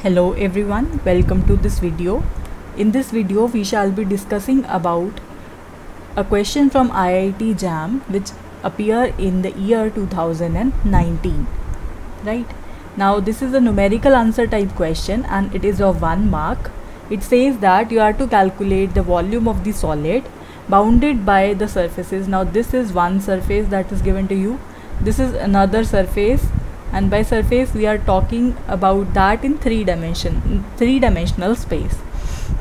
Hello everyone, welcome to this video. In this video we shall be discussing about a question from IIT-JAM which appeared in the year 2019. Right? Now this is a numerical answer type question and it is of 1 mark. It says that you have to calculate the volume of the solid bounded by the surfaces. Now this is one surface that is given to you. This is another surface, and by surface we are talking about that in three-dimensional space.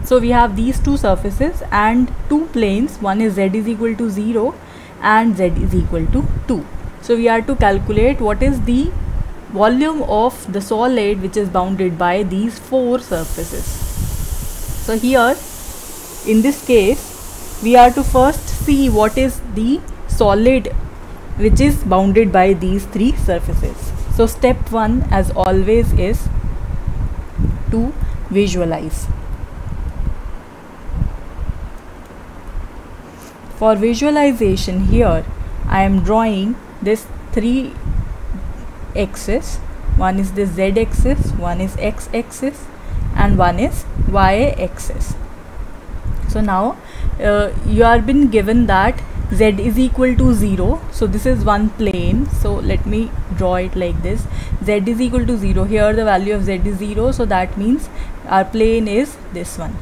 So we have these two surfaces and two planes. One is z is equal to 0 and z is equal to 2. So we are to calculate what is the volume of the solid which is bounded by these four surfaces. So here in this case we are to first see what is the solid which is bounded by these three surfaces. So step 1 as always is to visualize. For visualization here I am drawing this three axes. One is the z axis, one is x axis and one is y axis. So now you are been given that z is equal to 0, so this is one plane. So let me draw it like this. Z is equal to 0. Here the value of z is 0, so that means our plane is this one.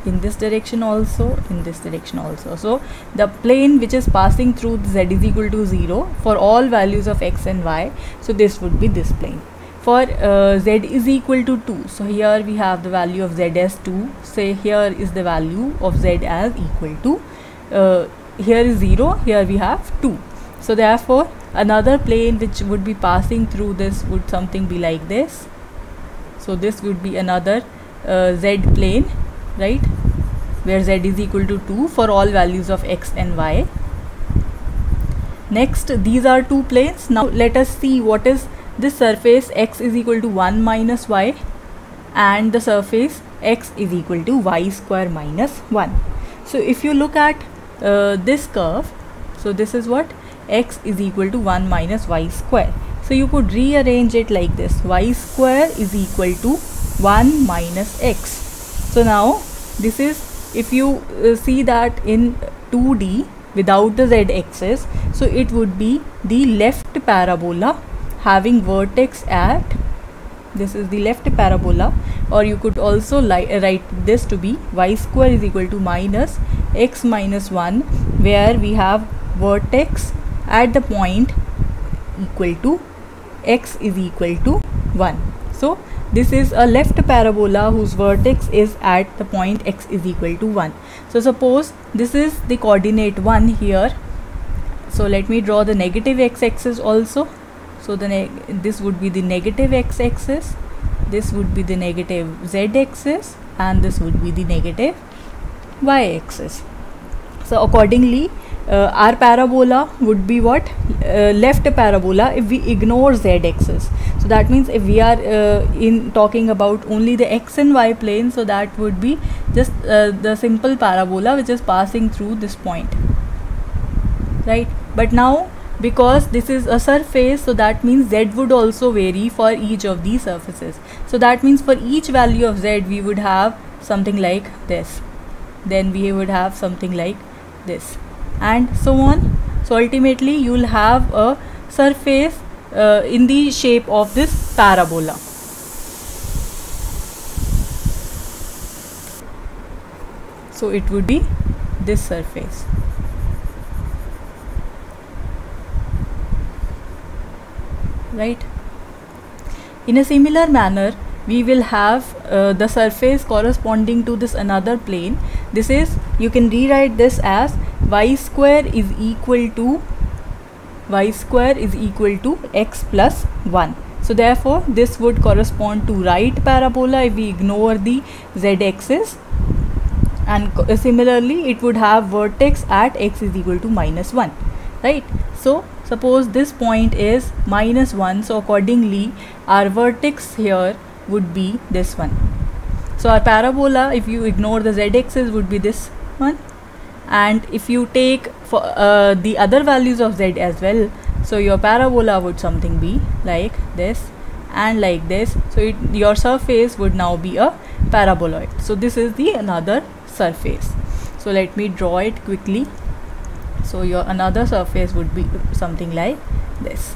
In this direction also, in this direction also. So the plane which is passing through z is equal to 0 for all values of x and y, so this would be this plane. For z is equal to 2, so here we have the value of z as 2. Say here is the value of z as equal to here is 0, here we have 2. So therefore another plane which would be passing through this would something be like this. So this would be another z plane, right, where z is equal to 2 for all values of x and y. Next, these are two planes. Now let us see what is this surface. X is equal to 1 minus y and the surface x is equal to y square minus 1. So if you look at this curve, so this is what x is equal to 1 minus y square. So you could rearrange it like this: y square is equal to 1 minus x. So now this is, if you see that in 2D without the z axis, so it would be the left parabola having vertex at, this is the left parabola, or you could also write this to be y square is equal to minus x minus 1, where we have vertex at the point equal to x is equal to 1. So this is a left parabola whose vertex is at the point x is equal to 1. So suppose this is the coordinate 1 here. So let me draw the negative x-axis also. So this would be the negative x-axis, this would be the negative z-axis and this would be the negative y-axis. So accordingly our parabola would be what? Left parabola if we ignore z-axis. So that means if we are talking about only the x and y plane, so that would be just the simple parabola which is passing through this point, right? But now because this is a surface, so that means z would also vary for each of these surfaces. So that means for each value of z we would have something like this, then we would have something like this, and so on. So ultimately you will have a surface in the shape of this parabola. So it would be this surface. Right. In a similar manner we will have the surface corresponding to this another plane. This is, you can rewrite this as y square is equal to x plus 1. So therefore this would correspond to right parabola if we ignore the z-axis, and similarly it would have vertex at x is equal to minus 1, right? So suppose this point is minus 1, so accordingly our vertex here would be this one. So our parabola, if you ignore the z-axis, would be this one, and if you take for the other values of z as well, So your parabola would something be like this and like this. So your surface would now be a paraboloid. So this is the another surface. So let me draw it quickly. So your another surface would be something like this,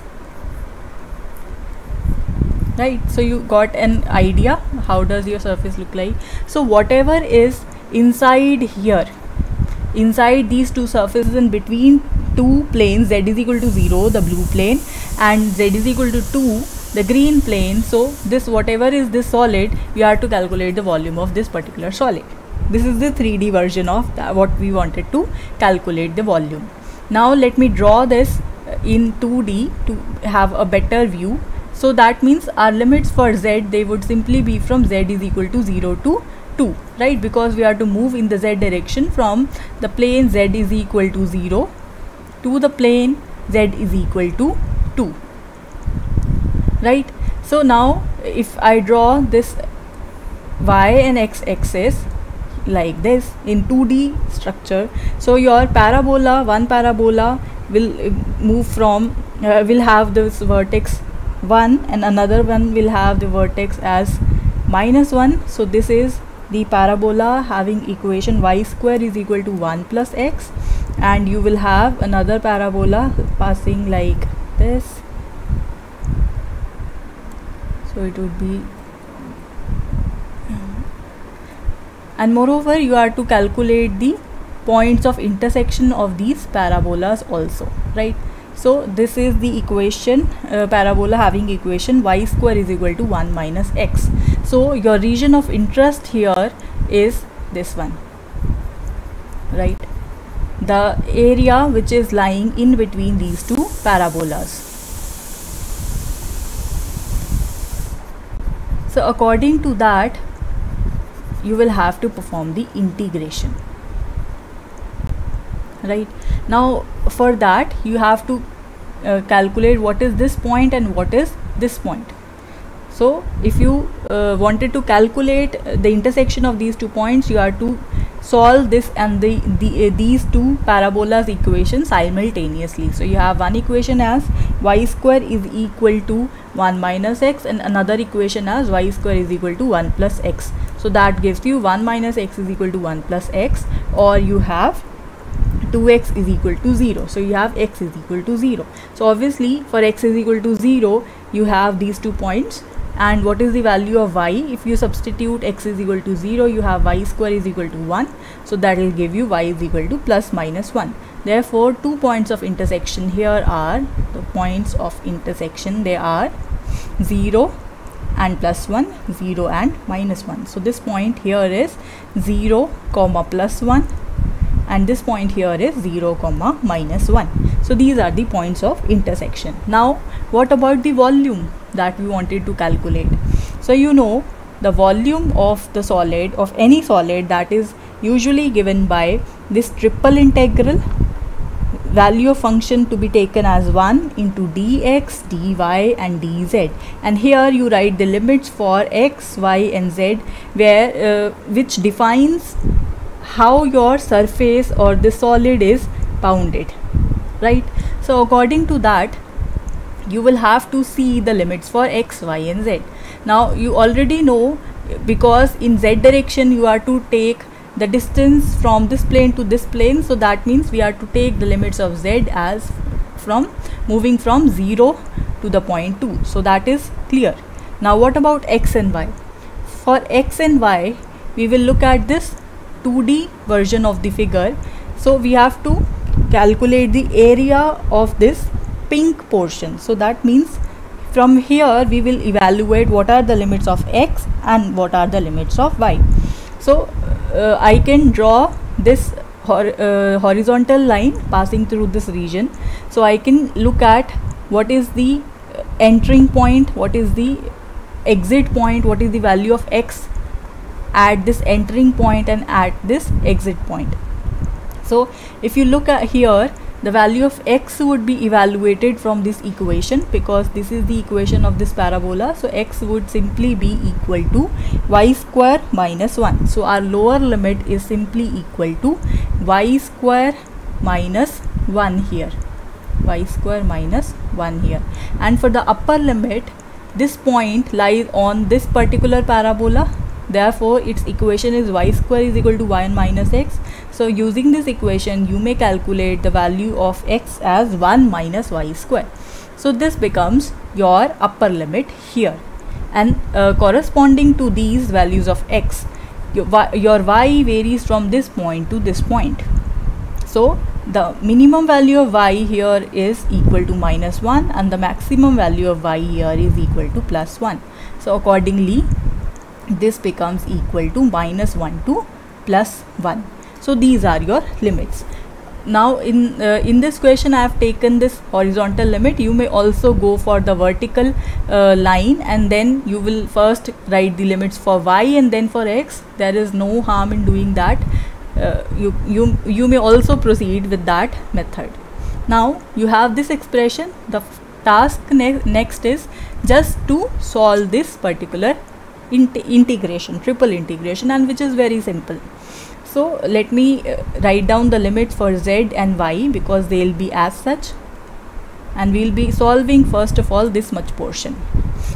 right? So you got an idea how does your surface look like. So whatever is inside here, inside these two surfaces in between two planes, z is equal to 0, the blue plane, and z is equal to 2, the green plane. So this whatever is this solid, we have to calculate the volume of this particular solid. This is the 3D version of what we wanted to calculate the volume. Now let me draw this in 2D to have a better view. So that means our limits for z, they would simply be from z is equal to 0 to 2, right? Because we have to move in the z direction from the plane z is equal to 0 to the plane z is equal to 2, right? So now if I draw this y and x axis like this in 2D structure, so your parabola, one parabola will move from will have this vertex 1 and another one will have the vertex as -1. So this is the parabola having equation y square is equal to 1 plus x, and you will have another parabola passing like this. So it would be, and moreover you are to calculate the points of intersection of these parabolas also, right? So this is the equation, parabola having equation y square is equal to 1 minus x. So your region of interest here is this one, right? The area which is lying in between these two parabolas. So according to that, you will have to perform the integration, right? Now for that you have to calculate what is this point and what is this point. So if you wanted to calculate the intersection of these 2 points, you have to solve this and these two parabolas equation simultaneously. So you have one equation as y square is equal to 1 minus x and another equation as y square is equal to 1 plus x. So that gives you 1 minus x is equal to 1 plus x, or you have 2x is equal to 0. So you have x is equal to 0. So obviously for x is equal to 0, you have these 2 points. And what is the value of y? If you substitute x is equal to 0, you have y square is equal to 1. So that will give you y is equal to plus minus 1. Therefore 2 points of intersection here are the points of intersection. They are 0 and plus 1, 0 and minus 1. So this point here is 0 comma plus 1, and this point here is 0 comma minus 1. So these are the points of intersection. Now what about the volume that we wanted to calculate? So you know the volume of the solid, of any solid, that is usually given by this triple integral, value of function to be taken as 1 into dx, dy and dz, and here you write the limits for x, y and z, where which defines how your surface or the solid is bounded, right? So according to that, you will have to see the limits for x, y and z. Now you already know, because in z direction you are to take the distance from this plane to this plane, so that means we are to take the limits of z as from moving from 0 to the point 2. So that is clear. Now what about x and y? For x and y, we will look at this 2D version of the figure. So we have to calculate the area of this pink portion. So that means from here we will evaluate what are the limits of x and what are the limits of y. So I can draw this horizontal line passing through this region. So I can look at what is the entering point, what is the exit point, what is the value of x at this entering point and at this exit point. So if you look at here, the value of x would be evaluated from this equation, because this is the equation of this parabola. So x would simply be equal to y square minus 1. So our lower limit is simply equal to y square minus 1 here, y square minus 1 here. And for the upper limit, this point lies on this particular parabola, therefore its equation is y square is equal to 1 minus x. So using this equation you may calculate the value of x as 1 minus y square. So this becomes your upper limit here, and corresponding to these values of x, your y varies from this point to this point. So the minimum value of y here is equal to minus 1 and the maximum value of y here is equal to plus 1. So accordingly this becomes equal to minus 1 to plus 1. So these are your limits. Now in this question I have taken this horizontal limit. You may also go for the vertical line, and then you will first write the limits for y and then for x. There is no harm in doing that. You may also proceed with that method. Now you have this expression. The task next is just to solve this particular integration, triple integration, and which is very simple. So let me write down the limits for z and y because they will be as such, and we will be solving first of all this much portion.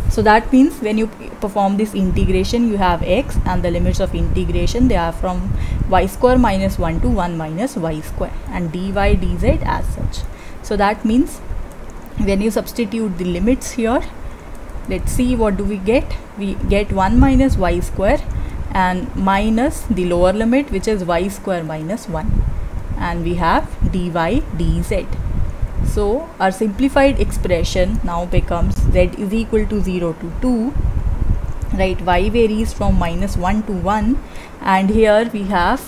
So that means when you perform this integration, you have x, and the limits of integration, they are from y square minus 1 to 1 minus y square, and dy dz as such. So that means when you substitute the limits here, let's see what do we get. We get 1 minus y square and minus the lower limit, which is y square minus 1, and we have dy dz. So our simplified expression now becomes z is equal to 0 to 2, right? Y varies from minus 1 to 1, and here we have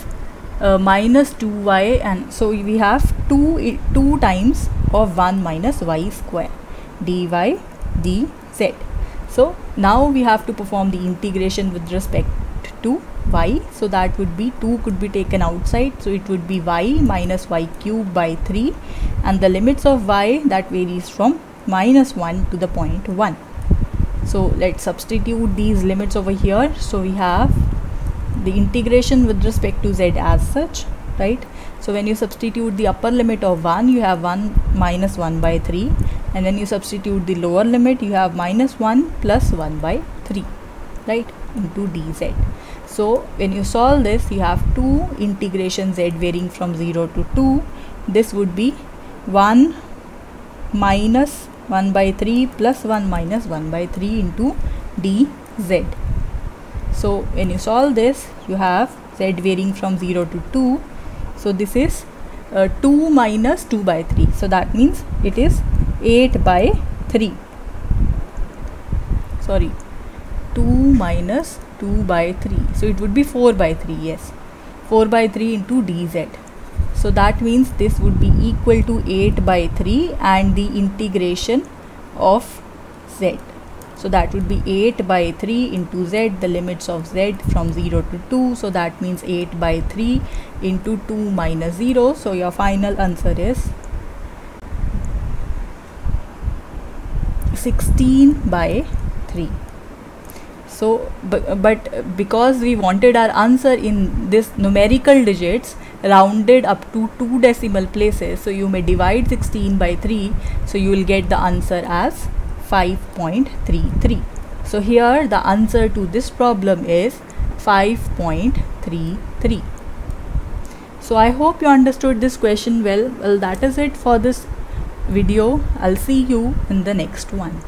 minus 2y, and so we have 2 times of 1 minus y square dy dz. So now we have to perform the integration with respect to y. So that would be 2 could be taken outside, so it would be y minus y cube by 3, and the limits of y, that varies from minus 1 to the point 1. So let's substitute these limits over here. So we have the integration with respect to z as such, right? So when you substitute the upper limit of 1, you have 1 minus 1 by 3, and then you substitute the lower limit, you have minus 1 plus 1 by 3, right, into dz. So when you solve this, you have 2 integration z varying from 0 to 2. This would be 1 minus 1 by 3 plus 1 minus 1 by 3 into dz. So when you solve this, you have z varying from 0 to 2. So this is 2 minus 2 by 3. So that means it is 8 by 3. Sorry, 2 minus 2 by 3. So it would be 4 by 3. Yes, 4 by 3 into dz. So that means this would be equal to 8 by 3 and the integration of z. So that would be 8 by 3 into z, the limits of z from 0 to 2. So that means 8 by 3 into 2 minus 0. So your final answer is 16 by 3. So but because we wanted our answer in this numerical digits rounded up to 2 decimal places, so you may divide 16 by 3, so you will get the answer as 5.33. So here the answer to this problem is 5.33. So I hope you understood this question well. Well, that is it for this video. I'll see you in the next one.